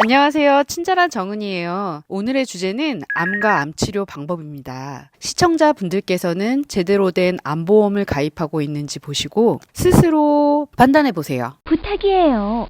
안녕하세요. 친절한 정은이에요. 오늘의 주제는 암과 암치료 방법입니다. 시청자분들께서는 제대로 된 암보험을 가입하고 있는지 보시고 스스로 판단해 보세요. 부탁이에요.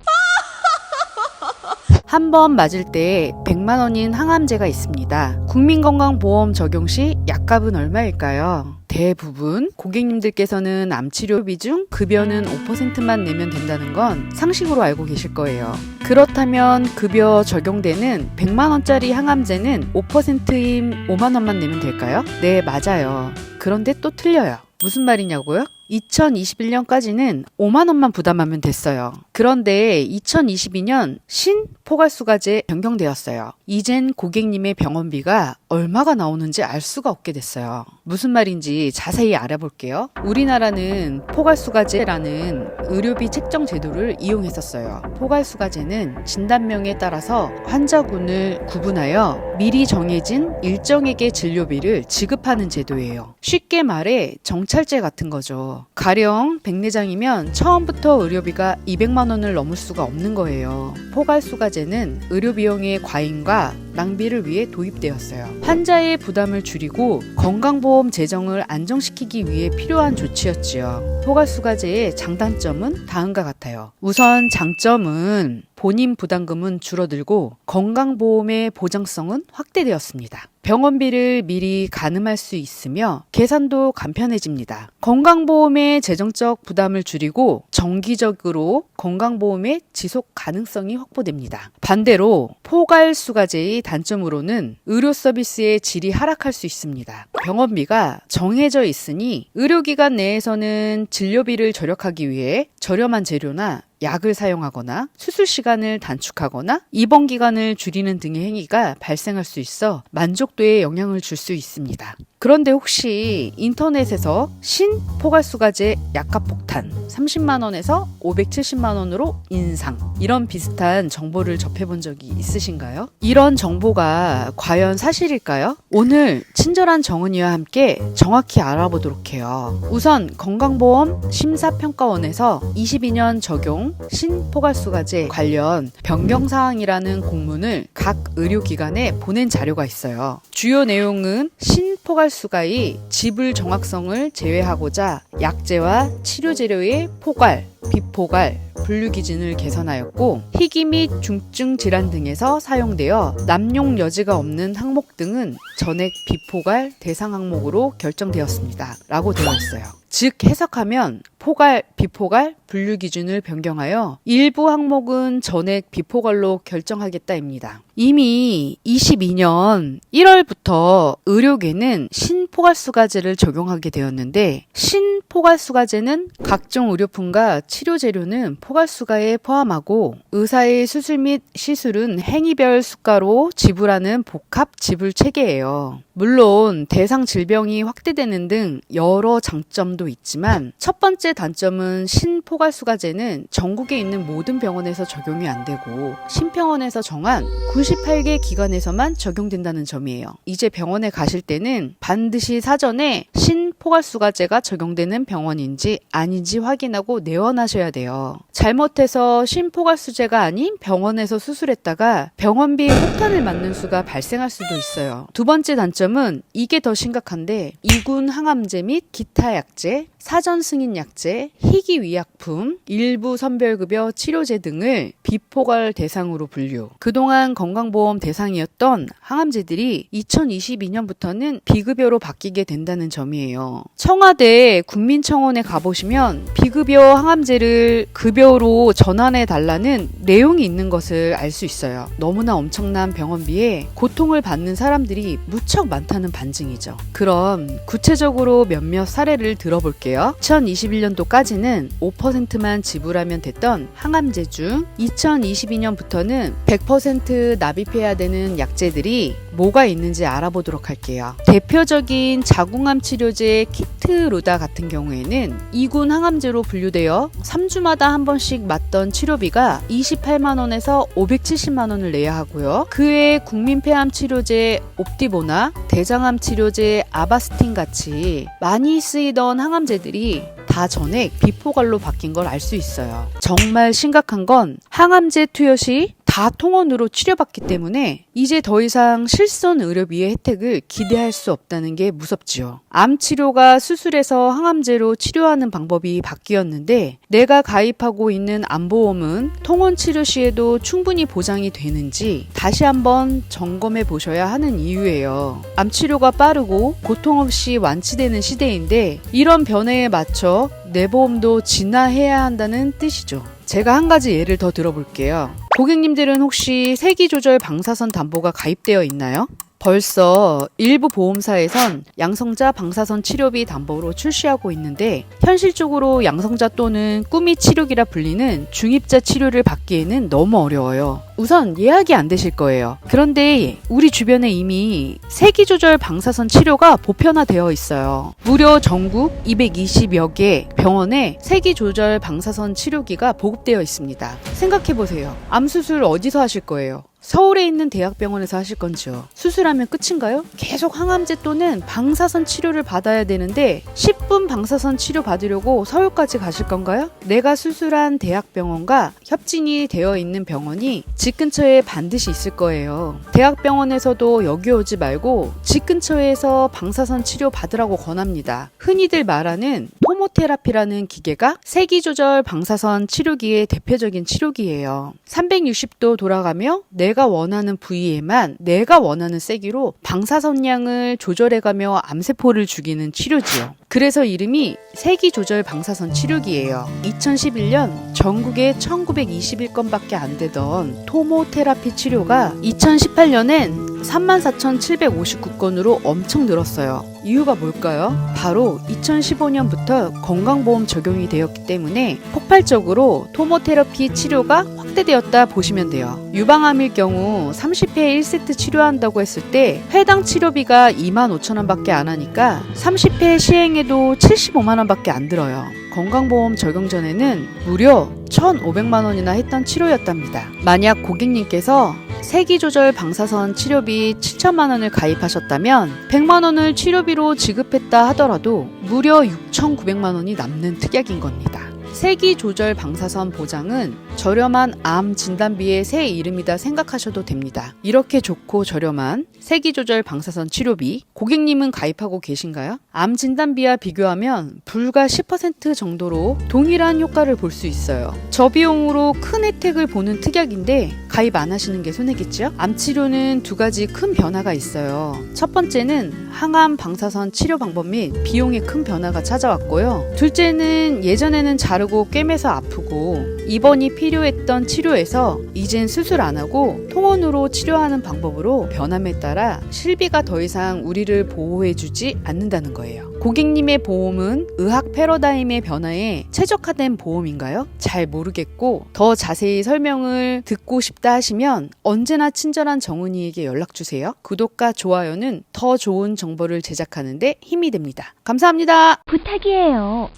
한 번 맞을 때 100만 원인 항암제가 있습니다. 국민건강보험 적용 시 약값은 얼마일까요? 대부분 고객님들께서는 암치료비 중 급여는 5%만 내면 된다는 건 상식으로 알고 계실 거예요. 그렇다면 급여 적용되는 100만 원짜리 항암제는 5%인 5만 원만 내면 될까요? 네, 맞아요. 그런데 또 틀려요. 무슨 말이냐고요? 2021년까지는 5만 원만 부담하면 됐어요. 그런데 2022년 신포괄수가제 변경되었어요. 이젠 고객님의 병원비가 얼마가 나오는지 알 수가 없게 됐어요. 무슨 말인지 자세히 알아볼게요. 우리나라는 포괄수가제라는 의료비 책정 제도를 이용했었어요. 포괄수가제는 진단명에 따라서 환자군을 구분하여 미리 정해진 일정액의 진료비를 지급하는 제도예요. 쉽게 말해 정찰제 같은 거죠. 가령 백내장이면 처음부터 의료비가 200만 원을 넘을 수가 없는 거예요. 포괄수가제는 의료비용의 과잉과 낭비를 위해 도입되었어요. 환자의 부담을 줄이고 건강보험 재정을 안정시키기 위해 필요한 조치였지요. 포괄수가제의 장단점은 다음과 같아요. 우선 장점은 본인 부담금은 줄어들고 건강보험의 보장성은 확대되었습니다. 병원비를 미리 가늠할 수 있으며 계산도 간편해집니다. 건강보험의 재정적 부담을 줄이고 정기적으로 건강보험의 지속 가능성이 확보됩니다. 반대로 포괄수가제의 단점으로는 의료 서비스의 질이 하락할 수 있습니다. 병원비가 정해져 있으니 의료기관 내에서는 진료비를 절약하기 위해 저렴한 재료나 약을 사용하거나 수술 시간을 단축하거나 입원 기간을 줄이는 등의 행위가 발생할 수 있어 만족도에 영향을 줄 수 있습니다. 그런데 혹시 인터넷에서 신포괄수가제 약값 폭탄 30만 원에서 570만 원으로 인상 이런 비슷한 정보를 접해본 적이 있으신가요? 이런 정보가 과연 사실일까요? 오늘 친절한 정은이와 함께 정확히 알아보도록 해요. 우선 건강보험 심사평가원에서 22년 적용 신포괄수가제 관련 변경사항이라는 공문을 각 의료기관에 보낸 자료가 있어요. 주요 내용은 신포괄수가의 지불 정확성을 제외하고자 약제와 치료재료의 포괄, 비포괄, 분류 기준을 개선하였고 희귀 및 중증 질환 등에서 사용되어 남용 여지가 없는 항목 등은 전액 비포괄 대상 항목으로 결정되었습니다. 라고 되어 있어요. 즉 해석하면 포괄, 비포괄, 분류 기준을 변경하여 일부 항목은 전액 비포괄로 결정하겠다입니다. 이미 22년 1월부터 의료계는 신포괄수가제를 적용하게 되었는데 신포괄수가제는 각종 의료품과 치료재료는 포괄수가에 포함하고 의사의 수술 및 시술은 행위별 수가로 지불하는 복합 지불 체계예요. 물론 대상 질병이 확대되는 등 여러 장점도 있지만 첫 번째 단점은 신포괄수가제는 전국에 있는 모든 병원에서 적용이 안 되고 신병원에서 정한 98개 기관에서만 적용된다는 점이에요. 이제 병원에 가실 때는 반드시 사전에 신포괄수가제가 적용되는 병원인지 아닌지 확인하고 내원하셔야 돼요. 잘못해서 신포괄수제가 아닌 병원에서 수술했다가 병원비 폭탄을 맞는 수가 발생할 수도 있어요. 두 번째 단점은 이게 더 심각한데 이군 항암제 및 기타 약제, 사전 승인 약제, 희귀 위약품, 일부 선별급여 치료제 등을 비포괄 대상으로 분류. 그동안 건강보험 대상이었던 항암제들이 2022년부터는 비급여로 바뀌게 된다는 점이에요. 청와대 국민청원에 가보시면 비급여 항암제를 급여로 전환해 달라는 내용이 있는 것을 알 수 있어요. 너무나 엄청난 병원비에 고통을 받는 사람들이 무척 많다는 반증이죠. 그럼 구체적으로 몇몇 사례를 들어볼게요. 2021년도까지는 5%만 지불하면 됐던 항암제 중 2022년부터는 100% 납입해야 되는 약제들이 뭐가 있는지 알아보도록 할게요. 대표적인 자궁암 치료제 키트루다 같은 경우에는 2군 항암제로 분류되어 3주마다 한 번씩 맞던 치료비가 28만 원에서 570만 원을 내야 하고요. 그 외에 국민폐암 치료제 옵디보나 대장암 치료제 아바스틴 같이 많이 쓰이던 항암제들이 다 전액 비포괄로 바뀐 걸 알 수 있어요. 정말 심각한 건 항암제 투여 시 다 통원으로 치료받기 때문에 이제 더 이상 실손 의료비의 혜택을 기대할 수 없다는 게 무섭지요. 암 치료가 수술에서 항암제로 치료하는 방법이 바뀌었는데 내가 가입하고 있는 암보험은 통원 치료 시에도 충분히 보장이 되는지 다시 한번 점검해 보셔야 하는 이유예요. 암 치료가 빠르고 고통 없이 완치되는 시대인데 이런 변화에 맞춰 내 보험도 진화해야 한다는 뜻이죠. 제가 한 가지 예를 더 들어볼게요. 고객님들은 혹시 세기조절 방사선 담보가 가입되어 있나요? 벌써 일부 보험사에선 양성자 방사선 치료비 담보로 출시하고 있는데 현실적으로 양성자 또는 꾸미 치료기라 불리는 중입자 치료를 받기에는 너무 어려워요. 우선 예약이 안 되실 거예요. 그런데 우리 주변에 이미 세기조절 방사선 치료가 보편화되어 있어요. 무려 전국 220여 개 병원에 세기조절 방사선 치료기가 보급되어 있습니다. 생각해보세요. 암수술 어디서 하실 거예요? 서울에 있는 대학병원에서 하실 건지요? 수술하면 끝인가요? 계속 항암제 또는 방사선 치료를 받아야 되는데 10분 방사선 치료 받으려고 서울까지 가실 건가요? 내가 수술한 대학병원과 협진이 되어 있는 병원이 집 근처에 반드시 있을 거예요. 대학병원에서도 여기 오지 말고 집 근처에서 방사선 치료 받으라고 권합니다. 흔히들 말하는 토모테라피라는 기계가 세기조절 방사선 치료기의 대표적인 치료기예요. 360도 돌아가며 내가 원하는 부위에만 내가 원하는 세기로 방사선량을 조절해가며 암세포를 죽이는 치료지요. 그래서 이름이 세기조절 방사선 치료기예요. 2011년 전국에 1921건밖에 안 되던 토모테라피 치료가 2018년엔 34,759건으로 엄청 늘었어요. 이유가 뭘까요? 바로 2015년부터 건강보험 적용이 되었기 때문에 폭발적으로 토모테라피 치료가 확대되었다 보시면 돼요. 유방암일 경우 30회 1세트 치료한다고 했을 때 회당 치료비가 25,000원밖에 안 하니까 30회 시행에도 75만원밖에 안 들어요. 건강보험 적용 전에는 무려 1,500만 원이나 했던 치료였답니다. 만약 고객님께서 세기조절 방사선 치료비 7천만 원을 가입하셨다면 100만 원을 치료비로 지급했다 하더라도 무려 6,900만 원이 남는 특약인 겁니다. 세기조절 방사선 보장은 저렴한 암 진단비의 새 이름이다 생각하셔도 됩니다. 이렇게 좋고 저렴한 세기조절 방사선 치료비, 고객님은 가입하고 계신가요? 암 진단비와 비교하면 불과 10% 정도로 동일한 효과를 볼 수 있어요. 저비용으로 큰 혜택을 보는 특약인데 가입 안 하시는 게 손해겠죠? 암 치료는 두 가지 큰 변화가 있어요. 첫 번째는 항암 방사선 치료 방법 및 비용에 큰 변화가 찾아왔고요. 둘째는 예전에는 자르고 꿰매서 아프고 입원이 필요했던 치료에서 이젠 수술 안 하고 통원으로 치료하는 방법으로 변함에 따라 실비가 더 이상 우리를 보호해주지 않는다는 거예요. 고객님의 보험은 의학 패러다임의 변화에 최적화된 보험인가요? 잘 모르겠고 더 자세히 설명을 듣고 싶다 하시면 언제나 친절한 정은이에게 연락주세요. 구독과 좋아요는 더 좋은 정보를 제작하는 데 힘이 됩니다. 감사합니다. 부탁이에요.